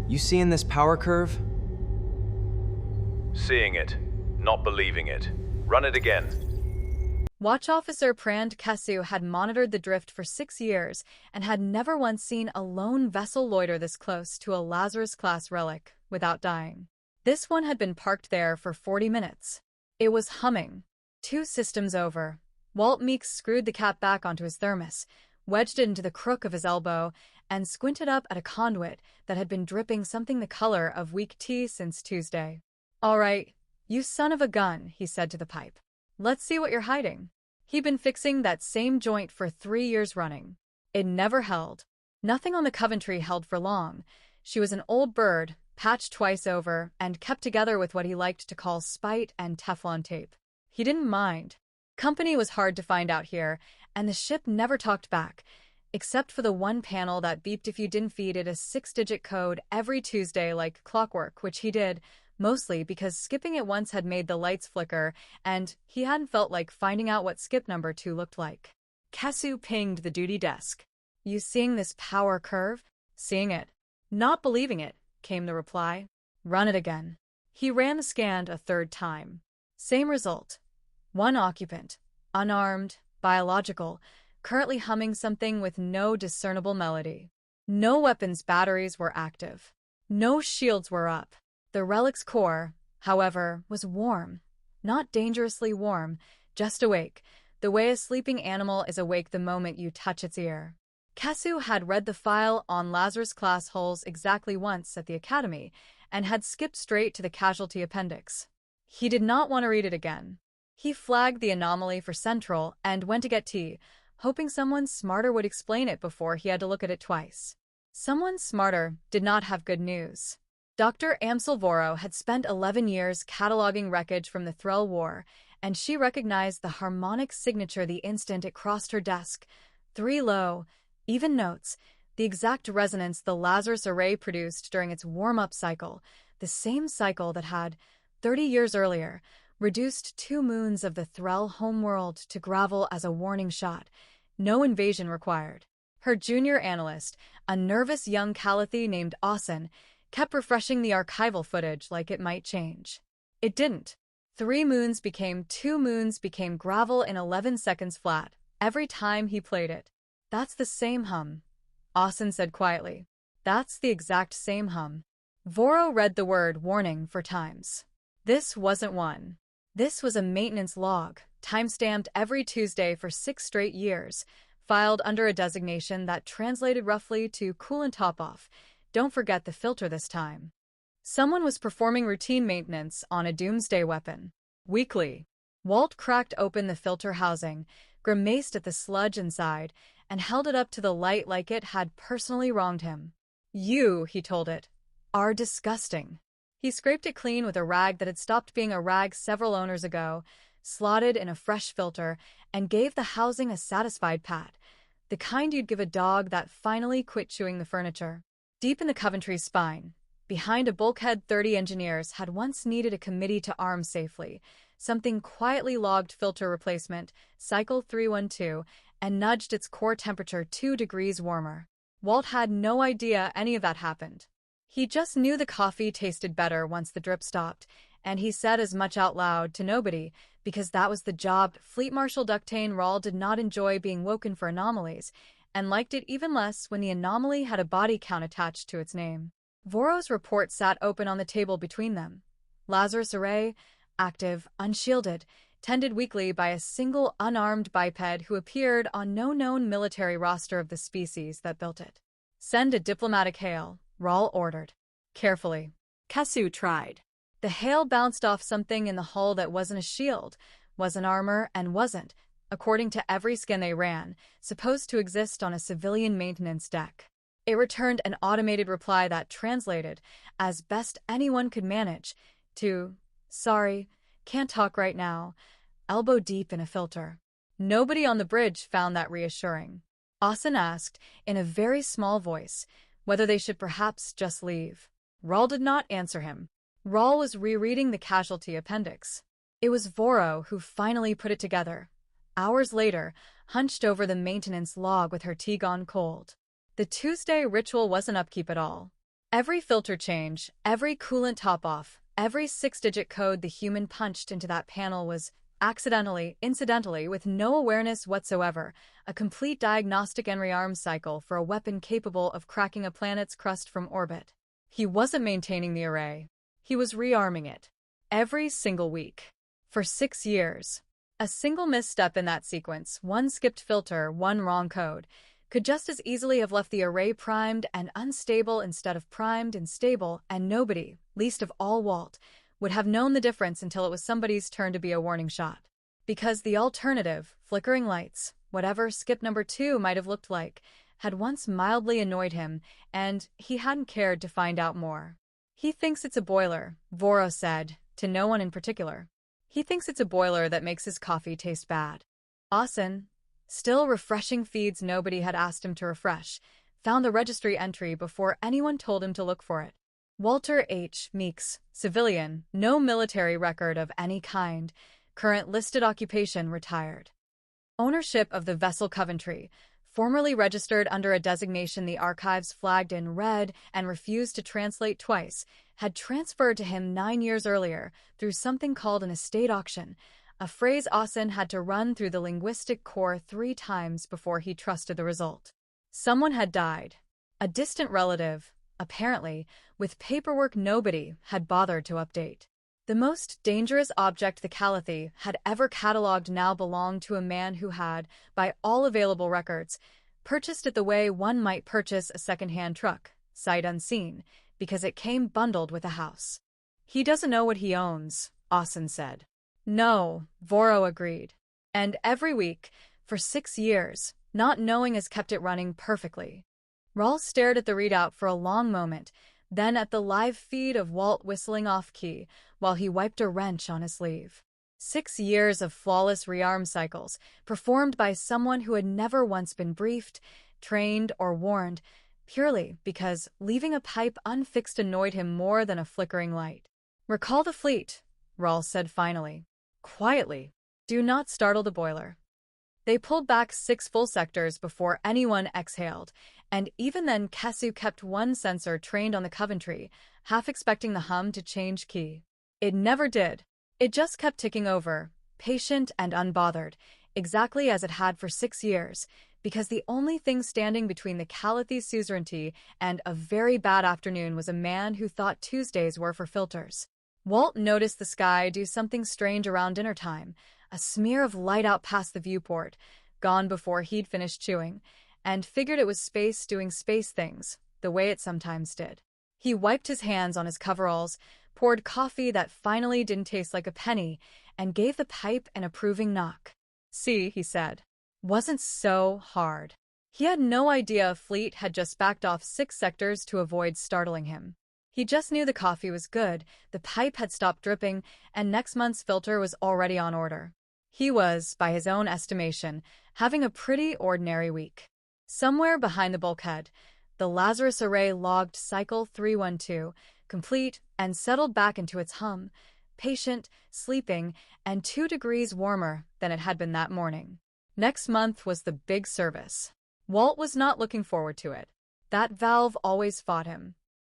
You seeing this power curve? Seeing it, not believing it. Run it again. Watch Officer Prand Kesu had monitored the drift for 6 years and had never once seen a lone vessel loiter this close to a Lazarus-class relic without dying. This one had been parked there for 40 minutes. It was humming. 2 systems over. Walt Meeks screwed the cap back onto his thermos, wedged it into the crook of his elbow, and squinted up at a conduit that had been dripping something the color of weak tea since Tuesday. "All right, you son of a gun," he said to the pipe. "Let's see what you're hiding." He'd been fixing that same joint for 3 years running. It never held. Nothing on the Coventry held for long. She was an old bird, patched twice over, and kept together with what he liked to call spite and Teflon tape. He didn't mind. Company was hard to find out here, and the ship never talked back, except for the one panel that beeped if you didn't feed it a 6-digit code every Tuesday like clockwork, which he did, mostly because skipping it once had made the lights flicker, and he hadn't felt like finding out what skip number 2 looked like. Kesu pinged the duty desk. "You seeing this power curve?" "Seeing it. Not believing it," came the reply. "Run it again." He ran the scan a 3rd time. Same result. 1 occupant, unarmed, biological, currently humming something with no discernible melody. No weapons batteries were active. No shields were up. The relic's core, however, was warm. Not dangerously warm, just awake, the way a sleeping animal is awake the moment you touch its ear. Kesu had read the file on Lazarus-class hulls exactly once at the Academy and had skipped straight to the casualty appendix. He did not want to read it again. He flagged the anomaly for Central and went to get tea, hoping someone smarter would explain it before he had to look at it twice. Someone smarter did not have good news. Dr. Amsel Voro had spent 11 years cataloging wreckage from the Threll War, and she recognized the harmonic signature the instant it crossed her desk. 3 low, even notes, the exact resonance the Lazarus array produced during its warm-up cycle, the same cycle that had, 30 years earlier, reduced 2 moons of the Threll homeworld to gravel as a warning shot. No invasion required. Her junior analyst, a nervous young Kalathi named Austin, kept refreshing the archival footage like it might change. It didn't. 3 moons became 2 moons became gravel in 11 seconds flat, every time he played it. "That's the same hum," Austin said quietly. "That's the exact same hum." Voro read the word warning 4 times. This wasn't one. This was a maintenance log, time-stamped every Tuesday for 6 straight years, filed under a designation that translated roughly to coolant top-off. Don't forget the filter this time. Someone was performing routine maintenance on a Doomsday weapon. Weekly. Walt cracked open the filter housing, grimaced at the sludge inside, and held it up to the light like it had personally wronged him. "You," he told it, "are disgusting." He scraped it clean with a rag that had stopped being a rag several owners ago, slotted in a fresh filter, and gave the housing a satisfied pat, the kind you'd give a dog that finally quit chewing the furniture. Deep in the Coventry's spine, behind a bulkhead 30 engineers had once needed a committee to arm safely, something quietly logged filter replacement, cycle 312, and nudged its core temperature 2 degrees warmer. Walt had no idea any of that happened. He just knew the coffee tasted better once the drip stopped, and he said as much out loud to nobody, because that was the job. Fleet Marshal Ductane Rawl did not enjoy being woken for anomalies, and liked it even less when the anomaly had a body count attached to its name. Voro's report sat open on the table between them. Lazarus array, active, unshielded, tended weekly by a single unarmed biped who appeared on no known military roster of the species that built it. "Send a diplomatic hail," Rawl ordered. Carefully. Kesu tried. The hail bounced off something in the hull that wasn't a shield, wasn't armor, and wasn't, according to every scan they ran, supposed to exist on a civilian maintenance deck. It returned an automated reply that translated, as best anyone could manage, to, "Sorry, can't talk right now," elbow deep in a filter. Nobody on the bridge found that reassuring. Austin asked, in a very small voice, whether they should perhaps just leave. Rawl did not answer him. Rawl was rereading the casualty appendix. It was Voro who finally put it together. Hours later, hunched over the maintenance log with her tea gone cold. The Tuesday ritual wasn't upkeep at all. Every filter change, every coolant top-off, every six-digit code the human punched into that panel was incidentally, with no awareness whatsoever, a complete diagnostic and rearm cycle for a weapon capable of cracking a planet's crust from orbit. He wasn't maintaining the array. He was rearming it. Every single week. For 6 years. A single misstep in that sequence, one skipped filter, one wrong code, could just as easily have left the array primed and unstable instead of primed and stable, and nobody, least of all Walt, would have known the difference until it was somebody's turn to be a warning shot. Because the alternative, flickering lights, whatever skip number 2 might have looked like, had once mildly annoyed him, and he hadn't cared to find out more. He thinks it's a boiler, Voro said, to no one in particular. He thinks it's a boiler that makes his coffee taste bad. Austin, still refreshing feeds nobody had asked him to refresh, found the registry entry before anyone told him to look for it. Walter H. Meeks, civilian, no military record of any kind, current listed occupation retired. Ownership of the vessel Coventry, formerly registered under a designation the archives flagged in red and refused to translate twice, had transferred to him 9 years earlier through something called an estate auction, a phrase Austin had to run through the linguistic core 3 times before he trusted the result. Someone had died. A distant relative, apparently, with paperwork nobody had bothered to update. The most dangerous object the Kalathi had ever catalogued now belonged to a man who had, by all available records, purchased it the way one might purchase a second-hand truck, sight unseen, because it came bundled with a house. He doesn't know what he owns, Austin said. No, Voro agreed. And every week, for 6 years, not knowing has kept it running perfectly. Rawls stared at the readout for a long moment, then at the live feed of Walt whistling off-key while he wiped a wrench on his sleeve. 6 years of flawless rearm cycles, performed by someone who had never once been briefed, trained, or warned, purely because leaving a pipe unfixed annoyed him more than a flickering light. "Recall the fleet," Rawls said finally. "Quietly. Do not startle the boiler." They pulled back 6 full sectors before anyone exhaled, and even then Kesu kept one sensor trained on the Coventry, half expecting the hum to change key. It never did. It just kept ticking over, patient and unbothered, exactly as it had for 6 years, because the only thing standing between the Kalathi Suzerainty and a very bad afternoon was a man who thought Tuesdays were for filters. Walt noticed the sky do something strange around dinner time, a smear of light out past the viewport, gone before he'd finished chewing, and figured it was space doing space things, the way it sometimes did. He wiped his hands on his coveralls, poured coffee that finally didn't taste like a penny, and gave the pipe an approving knock. "See," he said. "Wasn't so hard." He had no idea a fleet had just backed off 6 sectors to avoid startling him. He just knew the coffee was good, the pipe had stopped dripping, and next month's filter was already on order. He was, by his own estimation, having a pretty ordinary week. Somewhere behind the bulkhead, the Lazarus array logged cycle 312, complete and settled back into its hum, patient, sleeping, and 2 degrees warmer than it had been that morning. Next month was the big service. Walt was not looking forward to it. That valve always fought him.